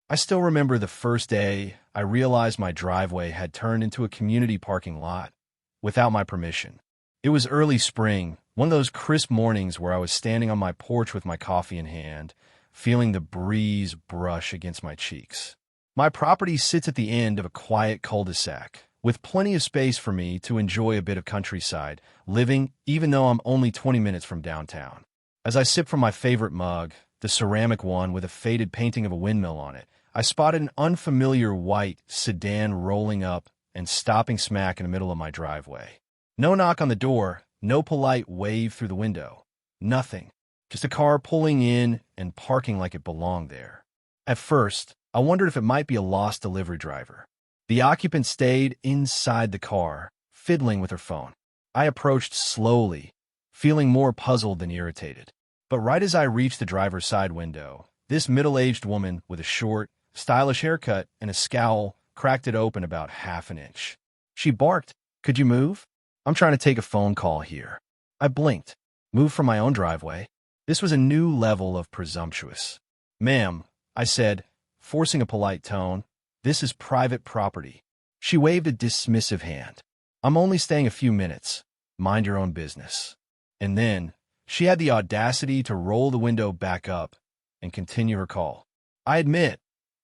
I still remember the first day I realized my driveway had turned into a community parking lot without my permission. It was early spring, one of those crisp mornings where I was standing on my porch with my coffee in hand, feeling the breeze brush against my cheeks. My property sits at the end of a quiet cul-de-sac, with plenty of space for me to enjoy a bit of countryside living, even though I'm only 20 minutes from downtown. As I sip from my favorite mug, the ceramic one with a faded painting of a windmill on it, I spotted an unfamiliar white sedan rolling up and stopping smack in the middle of my driveway. No knock on the door, no polite wave through the window. Nothing. Just a car pulling in and parking like it belonged there. At first, I wondered if it might be a lost delivery driver. The occupant stayed inside the car, fiddling with her phone. I approached slowly, feeling more puzzled than irritated. But right as I reached the driver's side window, this middle-aged woman with a short, stylish haircut and a scowl cracked it open about half an inch. She barked, "Could you move? I'm trying to take a phone call here." I blinked, moved from my own driveway. This was a new level of presumptuous. "Ma'am," I said, forcing a polite tone, "this is private property." She waved a dismissive hand. "I'm only staying a few minutes. Mind your own business." And then, she had the audacity to roll the window back up and continue her call. I admit,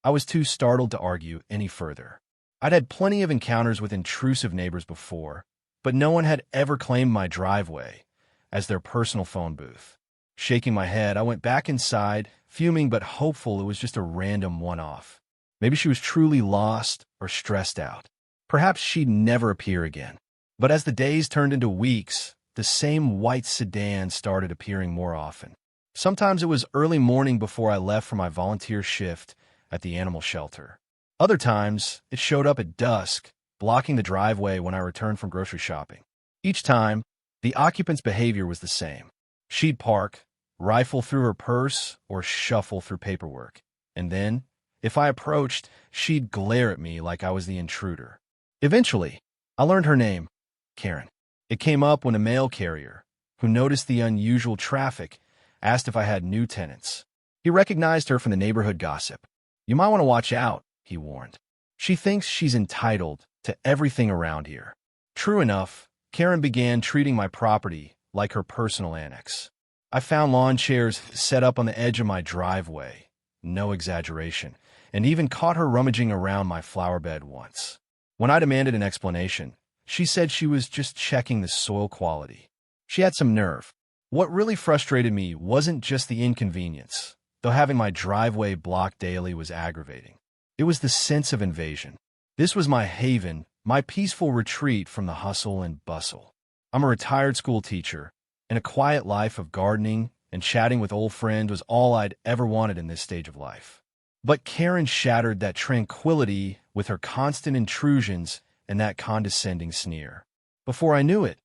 I was too startled to argue any further. I'd had plenty of encounters with intrusive neighbors before, but no one had ever claimed my driveway as their personal phone booth. Shaking my head, I went back inside, fuming but hopeful it was just a random one-off. Maybe she was truly lost or stressed out. Perhaps she'd never appear again. But as the days turned into weeks, the same white sedan started appearing more often. Sometimes it was early morning before I left for my volunteer shift at the animal shelter. Other times, it showed up at dusk, blocking the driveway when I returned from grocery shopping. Each time, the occupant's behavior was the same. She'd park, rifle through her purse, or shuffle through paperwork. And then, if I approached, she'd glare at me like I was the intruder. Eventually, I learned her name, Karen. It came up when a mail carrier, who noticed the unusual traffic, asked if I had new tenants. He recognized her from the neighborhood gossip. "You might want to watch out," he warned. "She thinks she's entitled to everything around here." True enough, Karen began treating my property like her personal annex. I found lawn chairs set up on the edge of my driveway, no exaggeration, and even caught her rummaging around my flower bed once. When I demanded an explanation, she said she was just checking the soil quality. She had some nerve. What really frustrated me wasn't just the inconvenience, though having my driveway blocked daily was aggravating. It was the sense of invasion. This was my haven, my peaceful retreat from the hustle and bustle. I'm a retired school teacher, and a quiet life of gardening and chatting with old friends was all I'd ever wanted in this stage of life. But Karen shattered that tranquility with her constant intrusions and that condescending sneer. Before I knew it,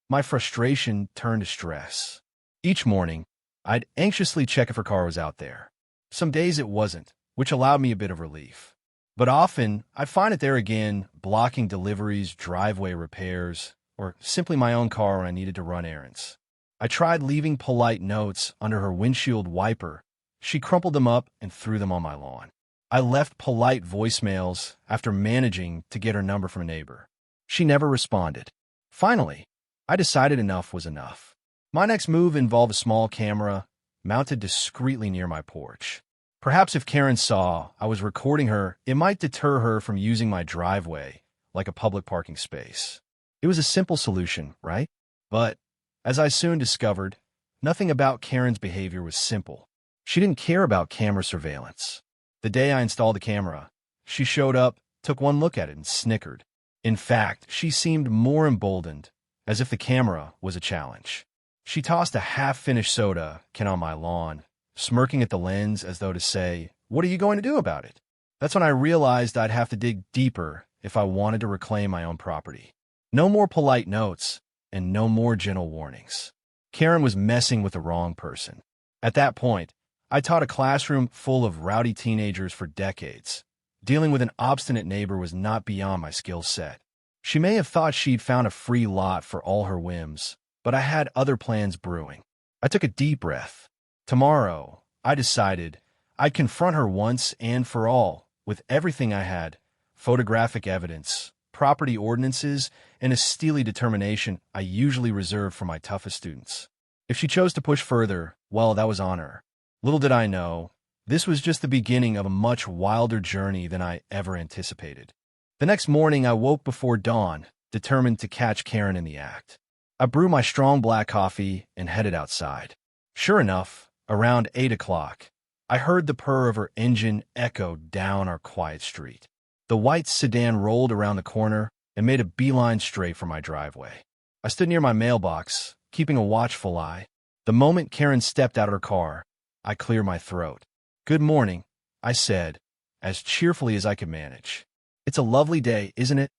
my frustration turned to stress. Each morning, I'd anxiously check if her car was out there. Some days it wasn't, which allowed me a bit of relief. But often, I'd find it there again, blocking deliveries, driveway repairs, or simply my own car when I needed to run errands. I tried leaving polite notes under her windshield wiper. She crumpled them up and threw them on my lawn. I left polite voicemails after managing to get her number from a neighbor. She never responded. Finally, I decided enough was enough. My next move involved a small camera mounted discreetly near my porch. Perhaps if Karen saw I was recording her, it might deter her from using my driveway like a public parking space. It was a simple solution, right? But, as I soon discovered, nothing about Karen's behavior was simple. She didn't care about camera surveillance. The day I installed the camera, she showed up, took one look at it, and snickered. In fact, she seemed more emboldened, as if the camera was a challenge. She tossed a half-finished soda can on my lawn, smirking at the lens as though to say, "What are you going to do about it?" That's when I realized I'd have to dig deeper if I wanted to reclaim my own property. No more polite notes, and no more gentle warnings. Karen was messing with the wrong person. At that point, I taught a classroom full of rowdy teenagers for decades. Dealing with an obstinate neighbor was not beyond my skill set. She may have thought she'd found a free lot for all her whims, but I had other plans brewing. I took a deep breath. Tomorrow, I decided, I'd confront her once and for all, with everything I had: photographic evidence, property ordinances, and a steely determination I usually reserve for my toughest students. If she chose to push further, well, that was on her. Little did I know, this was just the beginning of a much wilder journey than I ever anticipated. The next morning, I woke before dawn, determined to catch Karen in the act. I brewed my strong black coffee and headed outside. Sure enough, around 8 o'clock, I heard the purr of her engine echo down our quiet street. The white sedan rolled around the corner and made a beeline straight for my driveway. I stood near my mailbox, keeping a watchful eye. The moment Karen stepped out of her car, I cleared my throat. "Good morning," I said, as cheerfully as I could manage. "It's a lovely day, isn't it?"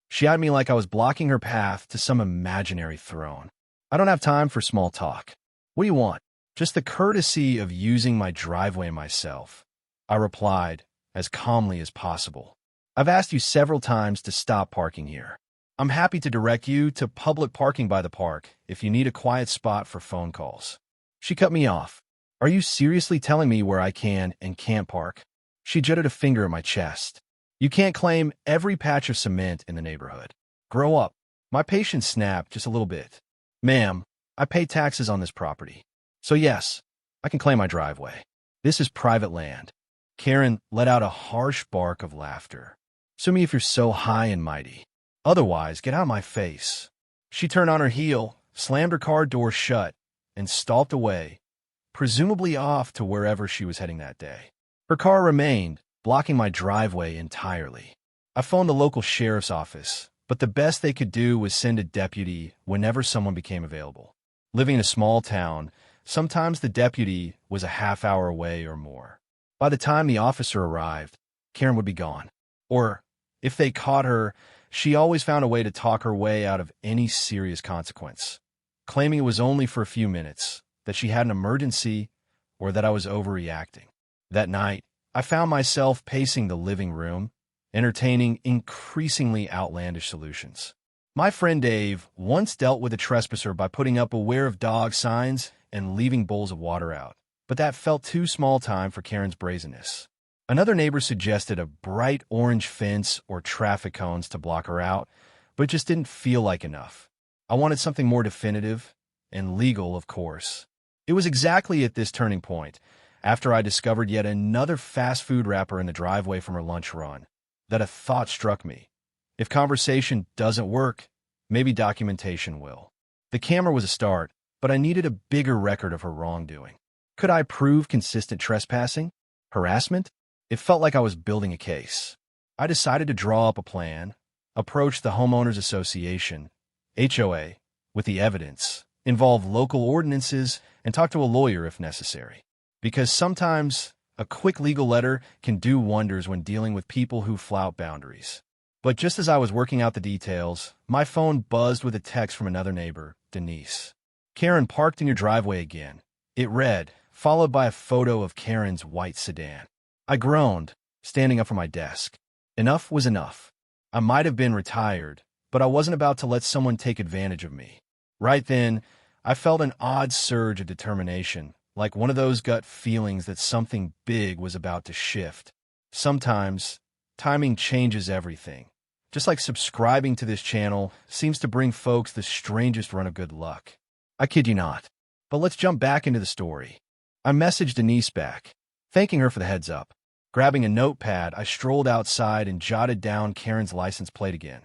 She eyed me like I was blocking her path to some imaginary throne. "I don't have time for small talk. What do you want?" "Just the courtesy of using my driveway myself," I replied, as calmly as possible. "I've asked you several times to stop parking here. I'm happy to direct you to public parking by the park if you need a quiet spot for phone calls." She cut me off. "Are you seriously telling me where I can and can't park?" She jutted a finger at my chest. "You can't claim every patch of cement in the neighborhood. Grow up." My patience snapped just a little bit. "Ma'am, I pay taxes on this property. So yes, I can claim my driveway. This is private land." Karen let out a harsh bark of laughter. "Sue me if you're so high and mighty. Otherwise, get out of my face." She turned on her heel, slammed her car door shut, and stalked away, presumably off to wherever she was heading that day. Her car remained, blocking my driveway entirely. I phoned the local sheriff's office, but the best they could do was send a deputy whenever someone became available. Living in a small town, sometimes the deputy was a half-hour away or more. By the time the officer arrived, Karen would be gone. Or, if they caught her, she always found a way to talk her way out of any serious consequence, claiming it was only for a few minutes, that she had an emergency, or that I was overreacting. That night, I found myself pacing the living room, entertaining increasingly outlandish solutions. My friend Dave once dealt with a trespasser by putting up "Beware of dog" signs and leaving bowls of water out, but that felt too small time for Karen's brazenness. Another neighbor suggested a bright orange fence or traffic cones to block her out, but it just didn't feel like enough. I wanted something more definitive and legal, of course. It was exactly at this turning point, after I discovered yet another fast food wrapper in the driveway from her lunch run, that a thought struck me. If conversation doesn't work, maybe documentation will. The camera was a start, but I needed a bigger record of her wrongdoing. Could I prove consistent trespassing? Harassment? It felt like I was building a case. I decided to draw up a plan, approach the Homeowners Association, HOA, with the evidence, involve local ordinances, and talk to a lawyer if necessary. Because sometimes a quick legal letter can do wonders when dealing with people who flout boundaries. But just as I was working out the details, my phone buzzed with a text from another neighbor, Denise. "Karen parked in your driveway again," it read, followed by a photo of Karen's white sedan. I groaned, standing up from my desk. Enough was enough. I might have been retired, but I wasn't about to let someone take advantage of me. Right then, I felt an odd surge of determination, like one of those gut feelings that something big was about to shift. Sometimes, timing changes everything. Just like subscribing to this channel seems to bring folks the strangest run of good luck. I kid you not. But let's jump back into the story. I messaged Denise back, thanking her for the heads up. Grabbing a notepad, I strolled outside and jotted down Karen's license plate again,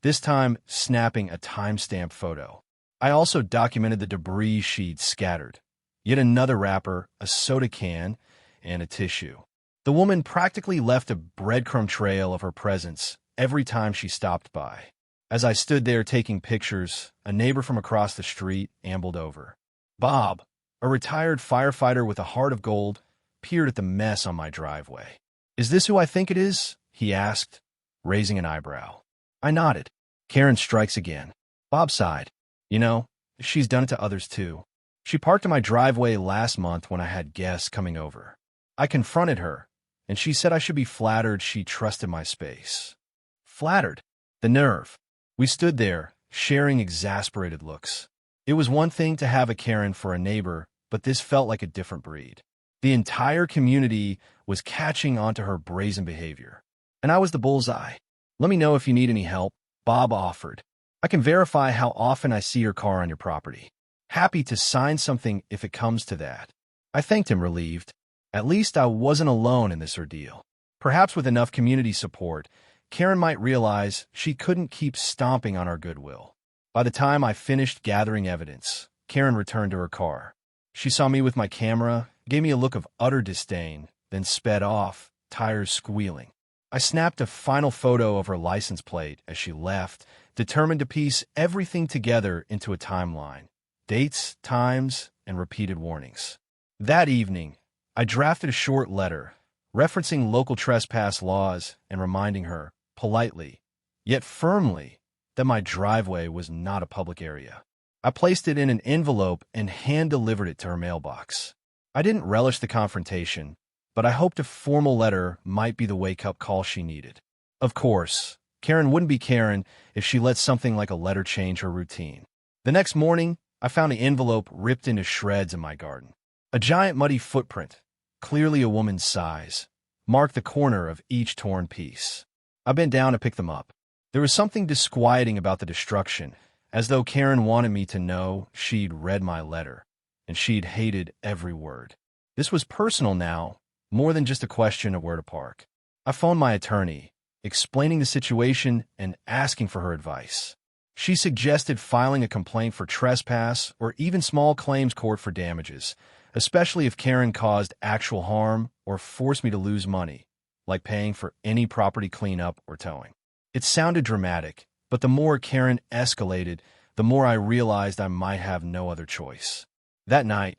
this time snapping a timestamp photo. I also documented the debris she'd scattered. Yet another wrapper, a soda can, and a tissue. The woman practically left a breadcrumb trail of her presence every time she stopped by. As I stood there taking pictures, a neighbor from across the street ambled over. Bob, a retired firefighter with a heart of gold, peered at the mess on my driveway. "Is this who I think it is?" he asked, raising an eyebrow. I nodded. Karen strikes again. Bob sighed. "You know, she's done it to others too. She parked in my driveway last month when I had guests coming over. I confronted her, and she said I should be flattered she trusted my space." Flattered? The nerve. We stood there, sharing exasperated looks. It was one thing to have a Karen for a neighbor, but this felt like a different breed. The entire community was catching onto her brazen behavior. And I was the bullseye. "Let me know if you need any help," Bob offered. "I can verify how often I see your car on your property. Happy to sign something if it comes to that." I thanked him, relieved. At least I wasn't alone in this ordeal. Perhaps with enough community support, Karen might realize she couldn't keep stomping on our goodwill. By the time I finished gathering evidence, Karen returned to her car. She saw me with my camera, gave me a look of utter disdain, then sped off, tires squealing. I snapped a final photo of her license plate as she left, determined to piece everything together into a timeline: dates, times, and repeated warnings. That evening, I drafted a short letter, referencing local trespass laws and reminding her, politely, yet firmly, that my driveway was not a public area. I placed it in an envelope and hand-delivered it to her mailbox. I didn't relish the confrontation, but I hoped a formal letter might be the wake-up call she needed. Of course, Karen wouldn't be Karen if she let something like a letter change her routine. The next morning, I found the envelope ripped into shreds in my garden. A giant muddy footprint, clearly a woman's size, marked the corner of each torn piece. I bent down to pick them up. There was something disquieting about the destruction, as though Karen wanted me to know she'd read my letter, and she'd hated every word. This was personal now, more than just a question of where to park. I phoned my attorney, explaining the situation and asking for her advice. She suggested filing a complaint for trespass or even small claims court for damages, especially if Karen caused actual harm or forced me to lose money, like paying for any property cleanup or towing. It sounded dramatic, but the more Karen escalated, the more I realized I might have no other choice. That night,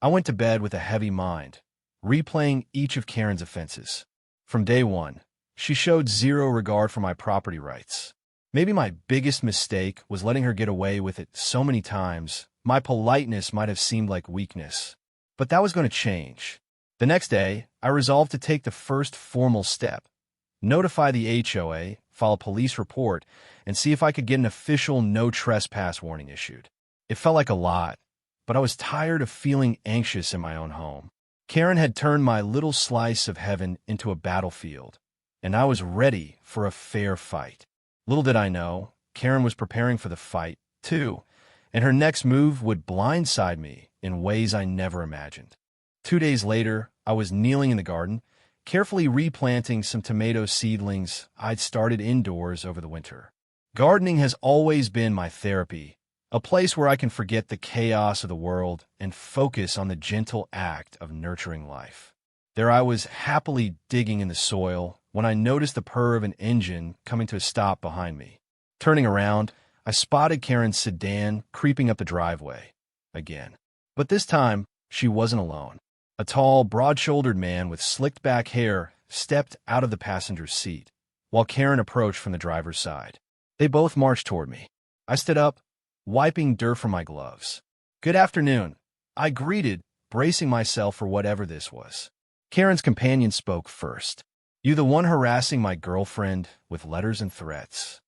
I went to bed with a heavy mind, replaying each of Karen's offenses. From day one, she showed zero regard for my property rights. Maybe my biggest mistake was letting her get away with it so many times. My politeness might have seemed like weakness. But that was going to change. The next day, I resolved to take the first formal step: notify the HOA, file a police report, and see if I could get an official no trespass warning issued. It felt like a lot, but I was tired of feeling anxious in my own home. Karen had turned my little slice of heaven into a battlefield, and I was ready for a fair fight. Little did I know, Karen was preparing for the fight, too, and her next move would blindside me in ways I never imagined. 2 days later, I was kneeling in the garden, carefully replanting some tomato seedlings I'd started indoors over the winter. Gardening has always been my therapy, a place where I can forget the chaos of the world and focus on the gentle act of nurturing life. There I was happily digging in the soil when I noticed the purr of an engine coming to a stop behind me. Turning around, I spotted Karen's sedan creeping up the driveway again. But this time, she wasn't alone. A tall, broad-shouldered man with slicked-back hair stepped out of the passenger's seat, while Karen approached from the driver's side. They both marched toward me. I stood up, wiping dirt from my gloves. "Good afternoon," I greeted, bracing myself for whatever this was. Karen's companion spoke first. "You the one harassing my girlfriend with letters and threats?"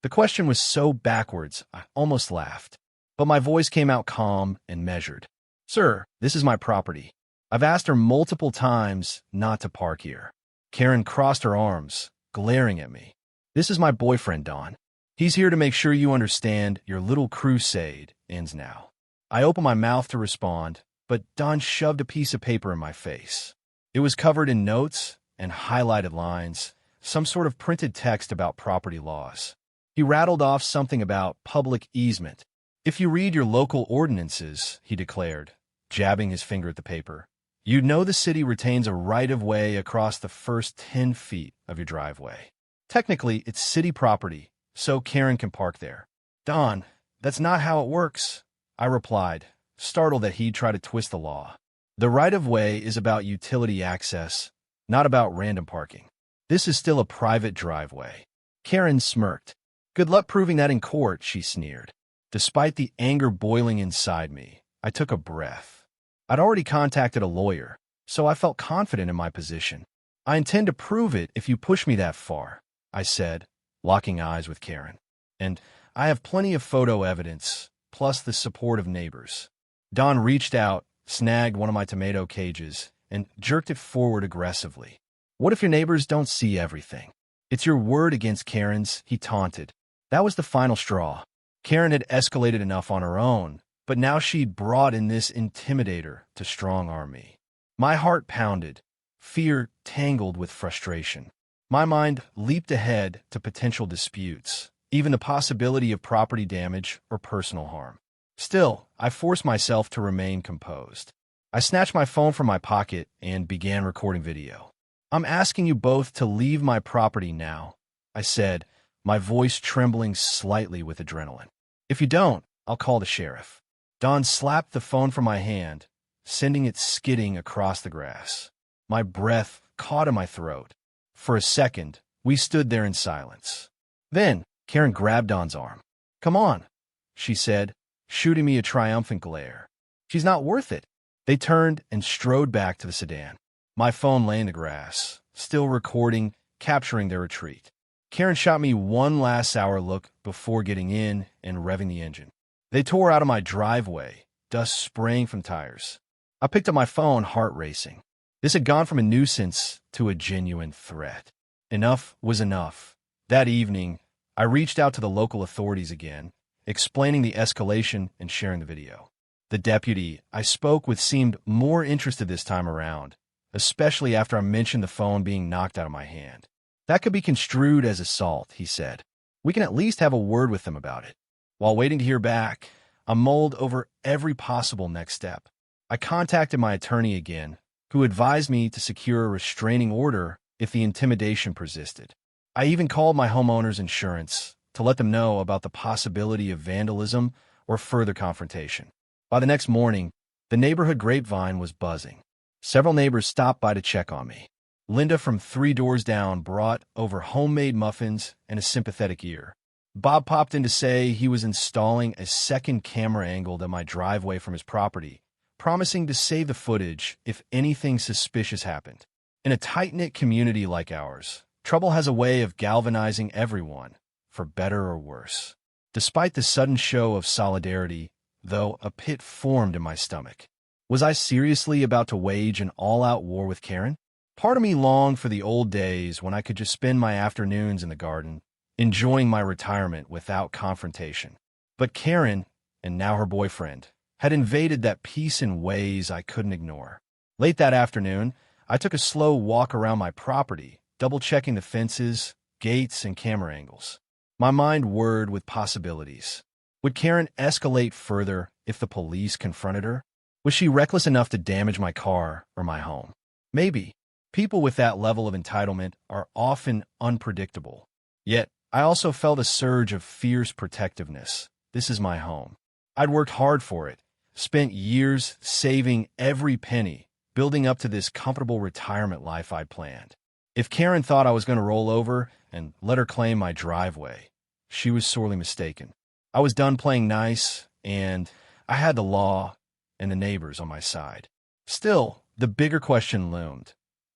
The question was so backwards, I almost laughed. But my voice came out calm and measured. "Sir, this is my property. I've asked her multiple times not to park here." Karen crossed her arms, glaring at me. "This is my boyfriend, Don. He's here to make sure you understand your little crusade ends now." I opened my mouth to respond, but Don shoved a piece of paper in my face. It was covered in notes and highlighted lines, some sort of printed text about property laws. He rattled off something about public easement. "If you read your local ordinances," he declared, jabbing his finger at the paper, "you'd know the city retains a right-of-way across the first 10 feet of your driveway. Technically, it's city property, so Karen can park there." "Don, that's not how it works," I replied, startled that he'd try to twist the law. "The right-of-way is about utility access, not about random parking. This is still a private driveway." Karen smirked. "Good luck proving that in court," she sneered. Despite the anger boiling inside me, I took a breath. I'd already contacted a lawyer, so I felt confident in my position. "I intend to prove it if you push me that far," I said, locking eyes with Karen. "And I have plenty of photo evidence, plus the support of neighbors." Don reached out, snagged one of my tomato cages, and jerked it forward aggressively. "What if your neighbors don't see everything? It's your word against Karen's," he taunted. That was the final straw. Karen had escalated enough on her own, but now she'd brought in this intimidator to strong-arm me. My heart pounded, fear tangled with frustration. My mind leaped ahead to potential disputes, even the possibility of property damage or personal harm. Still, I forced myself to remain composed. I snatched my phone from my pocket and began recording video. "I'm asking you both to leave my property now," I said, my voice trembling slightly with adrenaline. "If you don't, I'll call the sheriff." Dawn slapped the phone from my hand, sending it skidding across the grass. My breath caught in my throat. For a second, we stood there in silence. Then, Karen grabbed Dawn's arm. "Come on," she said, shooting me a triumphant glare. "She's not worth it." They turned and strode back to the sedan. My phone lay in the grass, still recording, capturing their retreat. Karen shot me one last sour look before getting in and revving the engine. They tore out of my driveway, dust spraying from tires. I picked up my phone, heart racing. This had gone from a nuisance to a genuine threat. Enough was enough. That evening, I reached out to the local authorities again, explaining the escalation and sharing the video. The deputy I spoke with seemed more interested this time around, especially after I mentioned the phone being knocked out of my hand. "That could be construed as assault," he said. "We can at least have a word with them about it." While waiting to hear back, I mulled over every possible next step. I contacted my attorney again, who advised me to secure a restraining order if the intimidation persisted. I even called my homeowner's insurance to let them know about the possibility of vandalism or further confrontation. By the next morning, the neighborhood grapevine was buzzing. Several neighbors stopped by to check on me. Linda from 3 doors down brought over homemade muffins and a sympathetic ear. Bob popped in to say he was installing a second camera angled at my driveway from his property, promising to save the footage if anything suspicious happened. In a tight-knit community like ours, trouble has a way of galvanizing everyone, for better or worse. Despite the sudden show of solidarity, though, a pit formed in my stomach. Was I seriously about to wage an all-out war with Karen? Part of me longed for the old days when I could just spend my afternoons in the garden, enjoying my retirement without confrontation. But Karen, and now her boyfriend, had invaded that peace in ways I couldn't ignore. Late that afternoon, I took a slow walk around my property, double-checking the fences, gates, and camera angles. My mind whirred with possibilities. Would Karen escalate further if the police confronted her? Was she reckless enough to damage my car or my home? Maybe. People with that level of entitlement are often unpredictable. Yet, I also felt a surge of fierce protectiveness. This is my home. I'd worked hard for it, spent years saving every penny, building up to this comfortable retirement life I'd planned. If Karen thought I was going to roll over and let her claim my driveway, she was sorely mistaken. I was done playing nice, and I had the law and the neighbors on my side. Still, the bigger question loomed.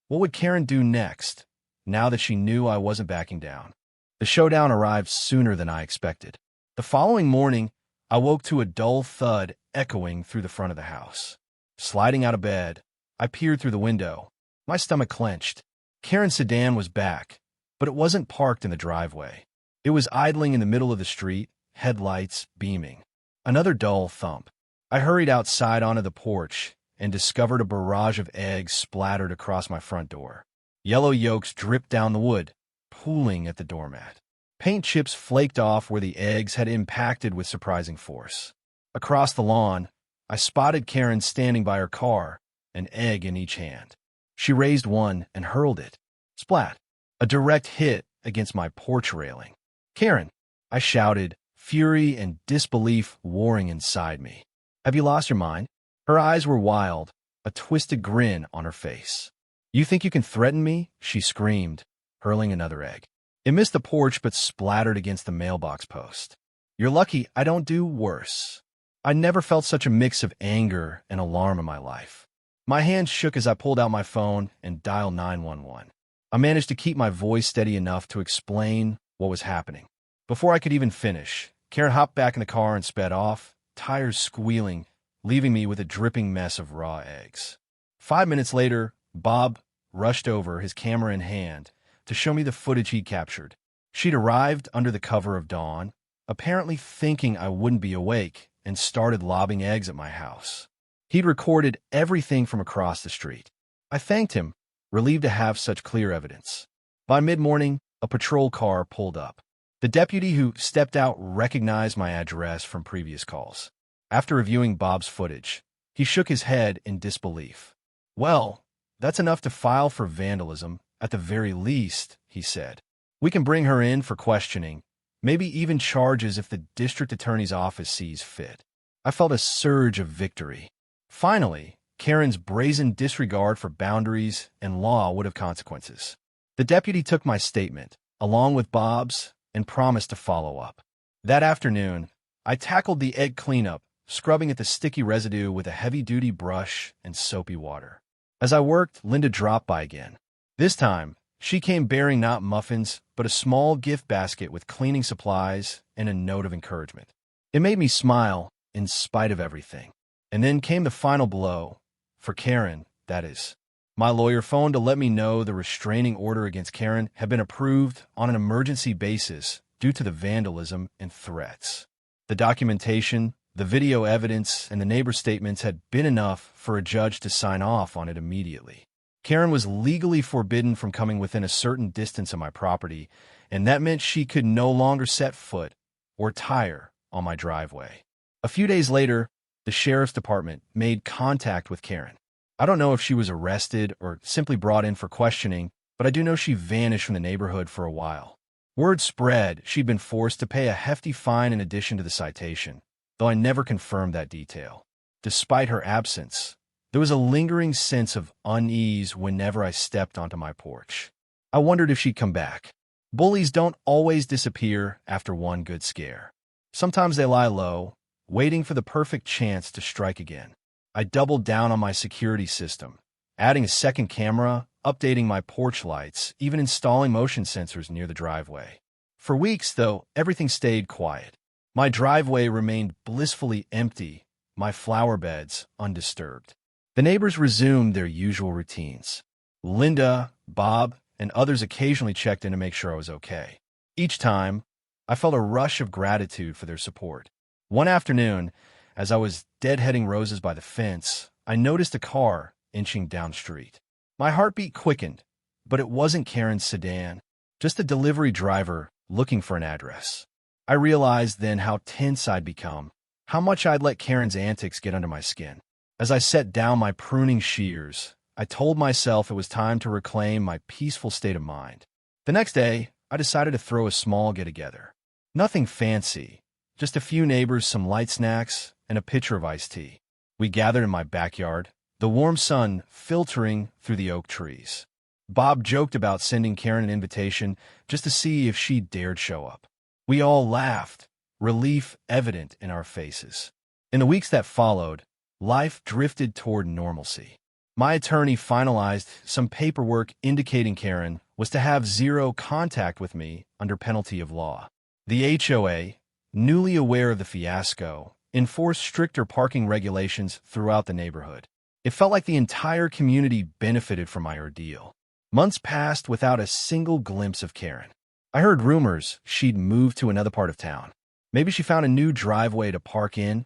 What would Karen do next, now that she knew I wasn't backing down? The showdown arrived sooner than I expected. The following morning, I woke to a dull thud echoing through the front of the house. Sliding out of bed, I peered through the window. My stomach clenched. Karen's sedan was back, but it wasn't parked in the driveway. It was idling in the middle of the street, headlights beaming. Another dull thump. I hurried outside onto the porch and discovered a barrage of eggs splattered across my front door. Yellow yolks dripped down the wood, pooling at the doormat. Paint chips flaked off where the eggs had impacted with surprising force. Across the lawn, I spotted Karen standing by her car, an egg in each hand. She raised one and hurled it. Splat! A direct hit against my porch railing. "Karen!" I shouted, fury and disbelief warring inside me. "Have you lost your mind?" Her eyes were wild, a twisted grin on her face. "You think you can threaten me?" she screamed, hurling another egg. It missed the porch but splattered against the mailbox post. "You're lucky I don't do worse." I never felt such a mix of anger and alarm in my life. My hands shook as I pulled out my phone and dialed 911. I managed to keep my voice steady enough to explain what was happening. Before I could even finish, Karen hopped back in the car and sped off, tires squealing, leaving me with a dripping mess of raw eggs. 5 minutes later, Bob rushed over, his camera in hand, to show me the footage he'd captured. She'd arrived under the cover of dawn, apparently thinking I wouldn't be awake, and started lobbing eggs at my house. He'd recorded everything from across the street. I thanked him, relieved to have such clear evidence. By mid-morning, a patrol car pulled up. The deputy who stepped out recognized my address from previous calls. After reviewing Bob's footage, he shook his head in disbelief. "Well, that's enough to file for vandalism, at the very least," he said. "We can bring her in for questioning, maybe even charges if the district attorney's office sees fit." I felt a surge of victory. Finally, Karen's brazen disregard for boundaries and law would have consequences. The deputy took my statement, along with Bob's, and promised to follow up. That afternoon, I tackled the egg cleanup, scrubbing at the sticky residue with a heavy-duty brush and soapy water. As I worked, Linda dropped by again. This time, she came bearing not muffins, but a small gift basket with cleaning supplies and a note of encouragement. It made me smile, in spite of everything. And then came the final blow. For Karen, that is. My lawyer phoned to let me know the restraining order against Karen had been approved on an emergency basis due to the vandalism and threats. The documentation, the video evidence, and the neighbor statements had been enough for a judge to sign off on it immediately. Karen was legally forbidden from coming within a certain distance of my property, and that meant she could no longer set foot or tire on my driveway. A few days later, the sheriff's department made contact with Karen. I don't know if she was arrested or simply brought in for questioning, but I do know she vanished from the neighborhood for a while. Word spread she'd been forced to pay a hefty fine in addition to the citation, though I never confirmed that detail. Despite her absence, there was a lingering sense of unease whenever I stepped onto my porch. I wondered if she'd come back. Bullies don't always disappear after one good scare. Sometimes they lie low, waiting for the perfect chance to strike again. I doubled down on my security system, adding a second camera, updating my porch lights, even installing motion sensors near the driveway. For weeks, though, everything stayed quiet. My driveway remained blissfully empty, my flower beds undisturbed. The neighbors resumed their usual routines. Linda, Bob, and others occasionally checked in to make sure I was okay. Each time, I felt a rush of gratitude for their support. One afternoon, as I was deadheading roses by the fence, I noticed a car inching down the street. My heartbeat quickened, but it wasn't Karen's sedan, just a delivery driver looking for an address. I realized then how tense I'd become, how much I'd let Karen's antics get under my skin. As I set down my pruning shears, I told myself it was time to reclaim my peaceful state of mind. The next day, I decided to throw a small get-together. Nothing fancy, just a few neighbors, some light snacks, and a pitcher of iced tea. We gathered in my backyard, the warm sun filtering through the oak trees. Bob joked about sending Karen an invitation just to see if she dared show up. We all laughed, relief evident in our faces. In the weeks that followed, life drifted toward normalcy. My attorney finalized some paperwork indicating Karen was to have zero contact with me under penalty of law. The HOA, newly aware of the fiasco, enforced stricter parking regulations throughout the neighborhood. It felt like the entire community benefited from my ordeal. Months passed without a single glimpse of Karen. I heard rumors she'd moved to another part of town. Maybe she found a new driveway to park in,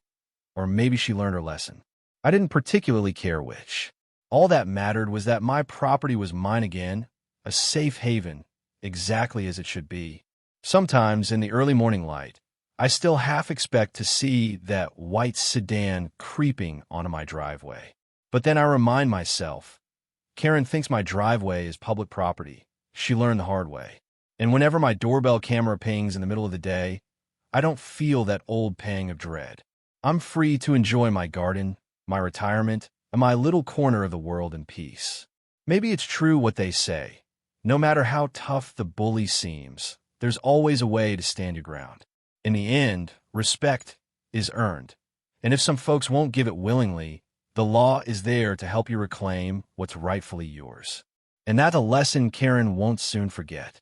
or maybe she learned her lesson. I didn't particularly care which. All that mattered was that my property was mine again, a safe haven, exactly as it should be. Sometimes, in the early morning light, I still half expect to see that white sedan creeping onto my driveway. But then I remind myself, Karen thinks my driveway is public property. She learned the hard way. And whenever my doorbell camera pings in the middle of the day, I don't feel that old pang of dread. I'm free to enjoy my garden, my retirement, and my little corner of the world in peace. Maybe it's true what they say. No matter how tough the bully seems, there's always a way to stand your ground. In the end, respect is earned. And if some folks won't give it willingly, the law is there to help you reclaim what's rightfully yours. And that's a lesson Karen won't soon forget.